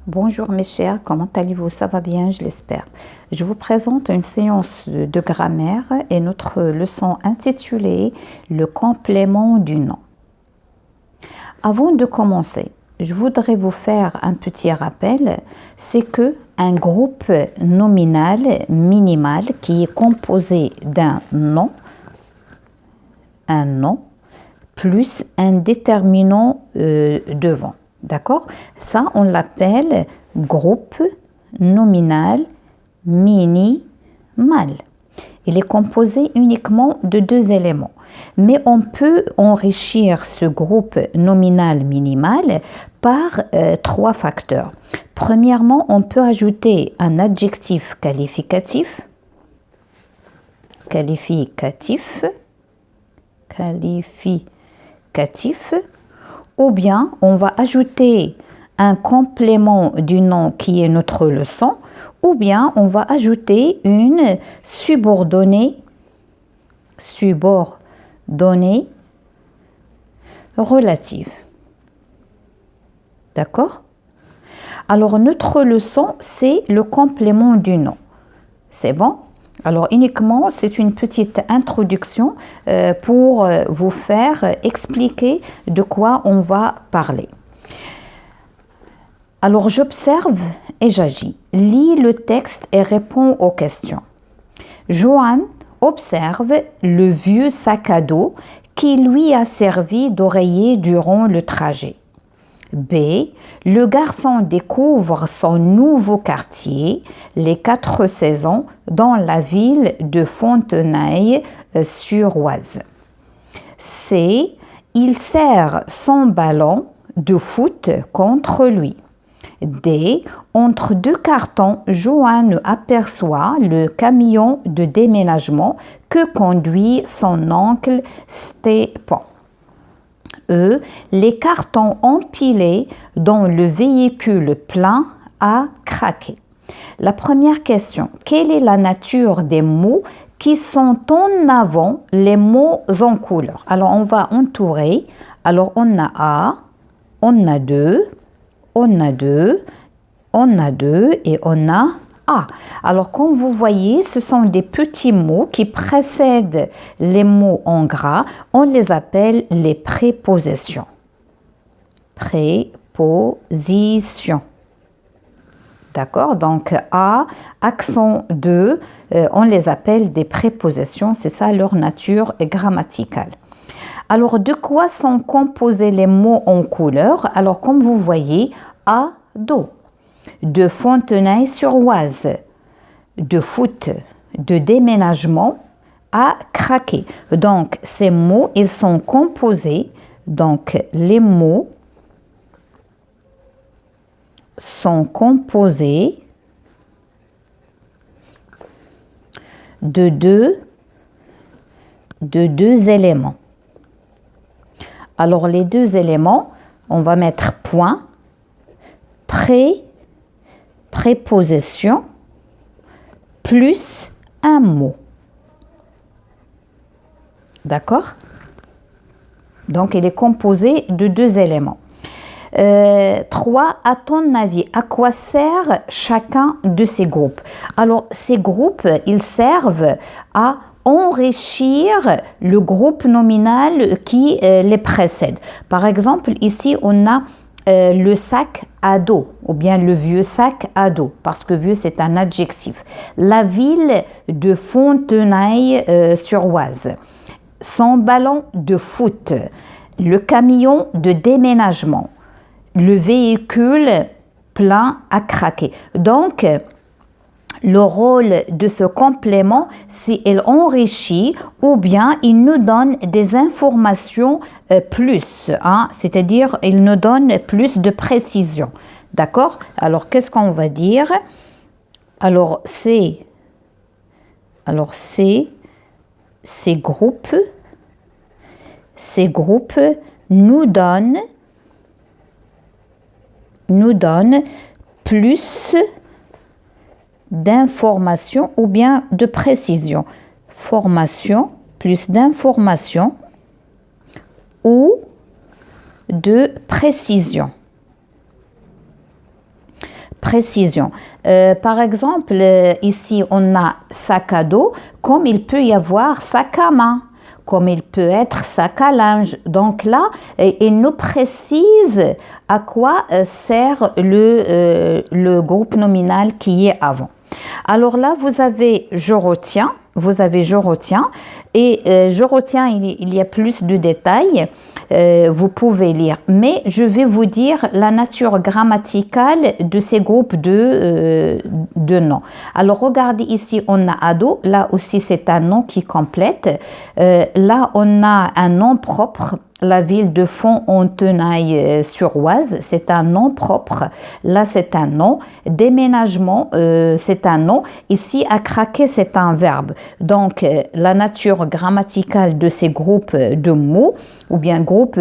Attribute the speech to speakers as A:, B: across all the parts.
A: Bonjour mes chers, comment allez-vous? Ça va bien, je l'espère. Je vous présente une séance de grammaire et notre leçon intitulée Le complément du nom. Avant de commencer, je voudrais vous faire un petit rappel, c'est que un groupe nominal minimal qui est composé d'un nom, plus un déterminant devant. D'accord? Ça, on l'appelle groupe nominal minimal. Il est composé uniquement de deux éléments. Mais on peut enrichir ce groupe nominal minimal par trois facteurs. Premièrement, on peut ajouter un adjectif qualificatif, ou bien on va ajouter un complément du nom qui est notre leçon, ou bien on va ajouter une subordonnée relative. D'accord? Alors notre leçon, c'est le complément du nom. C'est bon? Alors uniquement, c'est une petite introduction pour vous faire expliquer de quoi on va parler. Alors j'observe et j'agis. Lis le texte et réponds aux questions. Joanne observe le vieux sac à dos qui lui a servi d'oreiller durant le trajet. B. Le garçon découvre son nouveau quartier, les 4 saisons, dans la ville de Fontenay-sur-Oise. C. Il serre son ballon de foot contre lui. D. Entre deux cartons, Joanne aperçoit le camion de déménagement que conduit son oncle Stépan. E. Les cartons empilés dans le véhicule plein a craqué. La première question, quelle est la nature des mots qui sont en avant les mots en couleur? Alors on va entourer. Alors on a A, on a deux et on a A. Alors, comme vous voyez, ce sont des petits mots qui précèdent les mots en gras. On les appelle les prépositions. D'accord? Donc, A, accent 2, on les appelle des prépositions. C'est ça leur nature grammaticale. Alors, de quoi sont composés les mots en couleur? Alors, comme vous voyez, A, do. De Fontenay-sur-Oise, de foot, de déménagement, à craquer. Donc, ces mots, ils sont composés. Donc, les mots sont composés de deux éléments. Alors, les deux éléments, on va mettre point, préposition, plus un mot. D'accord? Donc, il est composé de deux éléments. 3. À ton avis, à quoi sert chacun de ces groupes? Alors, ces groupes, ils servent à enrichir le groupe nominal qui les précède. Par exemple, ici, on a le sac à dos ou bien le vieux sac à dos, parce que vieux c'est un adjectif. La ville de Fontenay-sur-Oise, son ballon de foot, le camion de déménagement, le véhicule plein à craquer. Donc, le rôle de ce complément, c'est qu'il enrichit ou bien il nous donne des informations plus, c'est-à-dire il nous donne plus de précision. D'accord? Alors, qu'est-ce qu'on va dire? Alors, ces groupes nous donnent plus d'informations ou bien de précision. Formation, plus d'informations ou de précision. précision. Par exemple, ici, on a sac à dos, comme il peut y avoir sac à main, comme il peut être sac à linge. Donc là, il nous précise à quoi sert le groupe nominal qui est avant. Alors là, vous avez je retiens, et je retiens, il y a plus de détails, vous pouvez lire, mais je vais vous dire la nature grammaticale de ces groupes de noms. Alors regardez ici, on a ado, là aussi c'est un nom qui complète, là on a un nom propre. La ville de Fontenay-sur-Oise, c'est un nom propre. Là, c'est un nom. Déménagement, c'est un nom. Ici, à craquer, c'est un verbe. Donc, la nature grammaticale de ces groupes de mots, ou bien groupe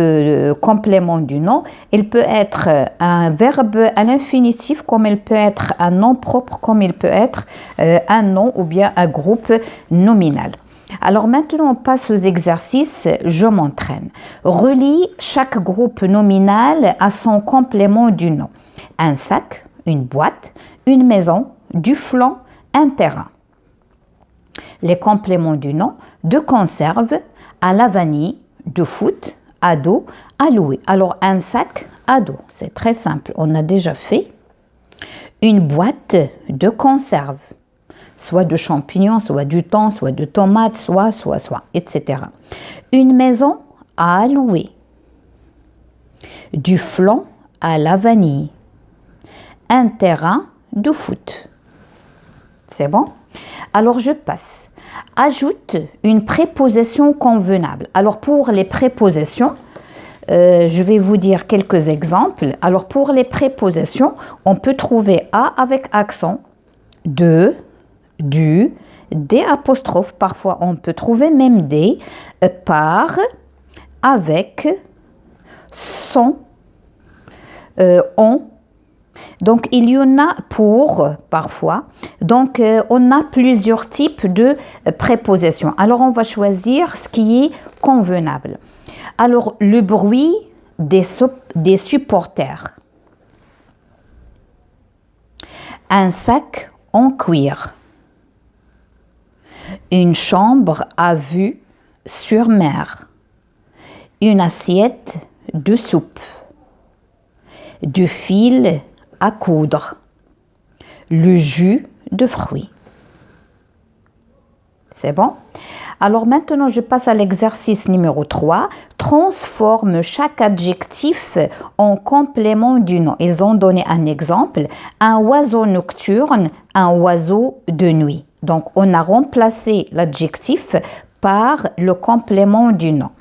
A: complément du nom, il peut être un verbe à l'infinitif, comme il peut être un nom propre, comme il peut être un nom ou bien un groupe nominal. Alors maintenant, on passe aux exercices « Je m'entraîne ». Relie chaque groupe nominal à son complément du nom. Un sac, une boîte, une maison, du flanc, un terrain. Les compléments du nom, de conserve, à la vanille, de foot, à dos, à louer. Alors un sac, à dos, c'est très simple, on a déjà fait. Une boîte de conserve. Soit de champignons, soit du thon, soit de tomates, soit, etc. Une maison à louer. Du flan à la vanille. Un terrain de foot. C'est bon? Alors je passe. Ajoute une préposition convenable. Alors pour les prépositions, je vais vous dire quelques exemples. Alors pour les prépositions, on peut trouver à avec accent, de, du, des apostrophes, parfois on peut trouver même des, par, avec, sans, on. Donc il y en a pour, parfois. Donc on a plusieurs types de prépositions. Alors on va choisir ce qui est convenable. Alors le bruit des supporters. Un sac en cuir. Une chambre à vue sur mer. Une assiette de soupe. Du fil à coudre. Le jus de fruits. C'est bon? Alors maintenant, je passe à l'exercice numéro 3. Transforme chaque adjectif en complément du nom. Ils ont donné un exemple. Un oiseau nocturne, un oiseau de nuit. Donc, on a remplacé l'adjectif par le complément du nom.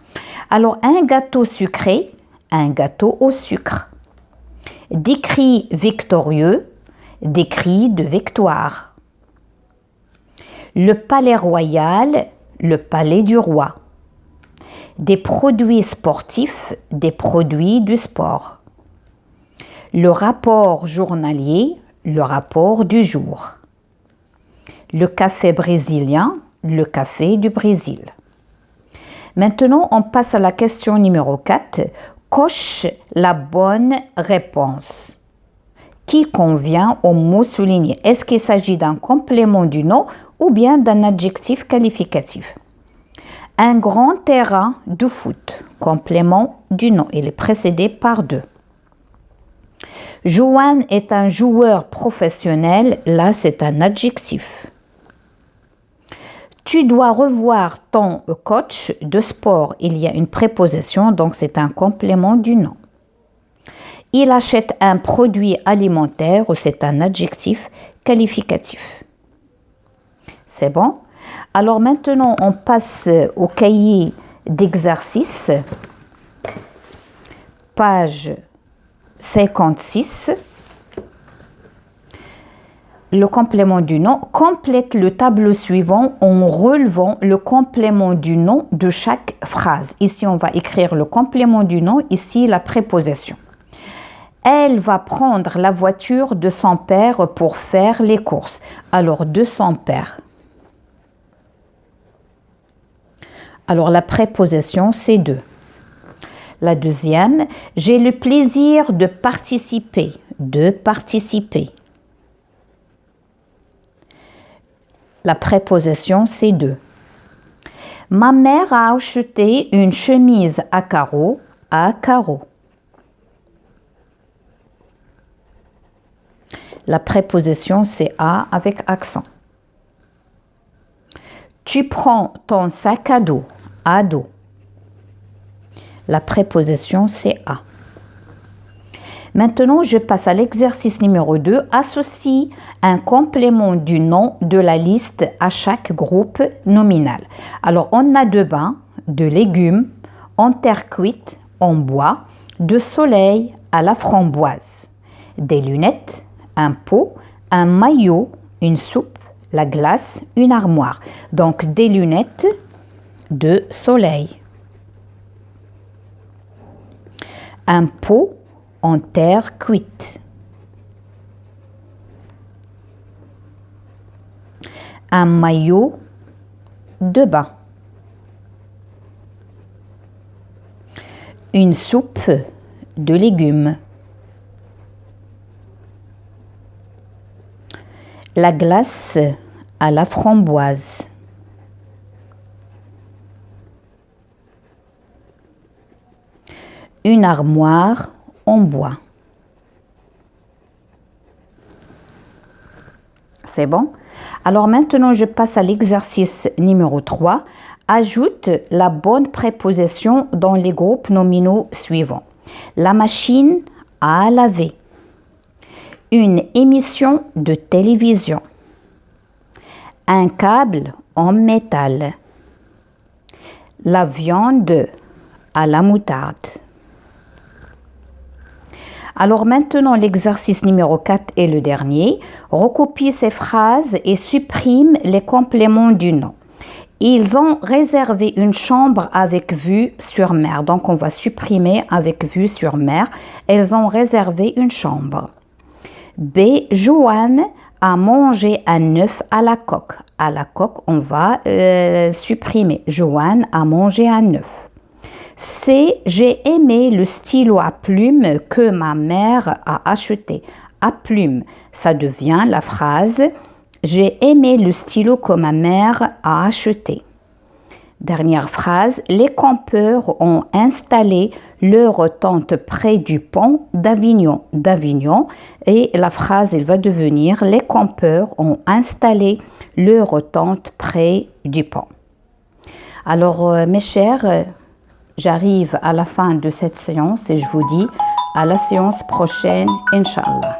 A: Alors, un gâteau sucré, un gâteau au sucre. Des cris victorieux, des cris de victoire. Le palais royal, le palais du roi. Des produits sportifs, des produits du sport. Le rapport journalier, le rapport du jour. Le café brésilien, le café du Brésil. Maintenant, on passe à la question numéro 4. Coche la bonne réponse qui convient au mot souligné. Est-ce qu'il s'agit d'un complément du nom ou bien d'un adjectif qualificatif? Un grand terrain de foot, complément du nom. Il est précédé par 2. Joanne est un joueur professionnel. Là, c'est un adjectif. Tu dois revoir ton coach de sport. Il y a une préposition, donc c'est un complément du nom. Il achète un produit alimentaire, c'est un adjectif qualificatif. C'est bon? Alors maintenant, on passe au cahier d'exercice, page 56. Le complément du nom. Complète le tableau suivant en relevant le complément du nom de chaque phrase. Ici, on va écrire le complément du nom, ici la préposition. Elle va prendre la voiture de son père pour faire les courses. Alors, de son père. Alors, la préposition, c'est de. La deuxième, j'ai le plaisir de participer. De participer. La préposition c'est de. Ma mère a acheté une chemise à carreaux à carreaux. La préposition c'est à avec accent. Tu prends ton sac à dos. La préposition c'est à. Maintenant, je passe à l'exercice numéro 2. Associe un complément du nom de la liste à chaque groupe nominal. Alors, on a de bain, de légumes, en terre cuite, en bois, de soleil à la framboise, des lunettes, un pot, un maillot, une soupe, la glace, une armoire. Donc, des lunettes de soleil. Un pot en terre cuite. Un maillot de bain. Une soupe de légumes. La glace à la framboise. Une armoire en bois. C'est bon? Alors maintenant, je passe à l'exercice numéro 3. Ajoute la bonne préposition dans les groupes nominaux suivants. La machine à laver. Une émission de télévision. Un câble en métal. La viande à la moutarde. Alors maintenant, l'exercice numéro 4 est le dernier. Recopie ces phrases et supprime les compléments du nom. Ils ont réservé une chambre avec vue sur mer. Donc, on va supprimer avec vue sur mer. Elles ont réservé une chambre. B. Joanne a mangé un œuf à la coque. À la coque, on va supprimer. Joanne a mangé un œuf. C. J'ai aimé le stylo à plumes que ma mère a acheté. À plumes, ça devient la phrase « J'ai aimé le stylo que ma mère a acheté ». Dernière phrase, les campeurs ont installé leur tente près du pont d'Avignon. Et la phrase, elle va devenir « Les campeurs ont installé leur tente près du pont ». Alors, mes chers, j'arrive à la fin de cette séance et je vous dis à la séance prochaine, Inch'Allah.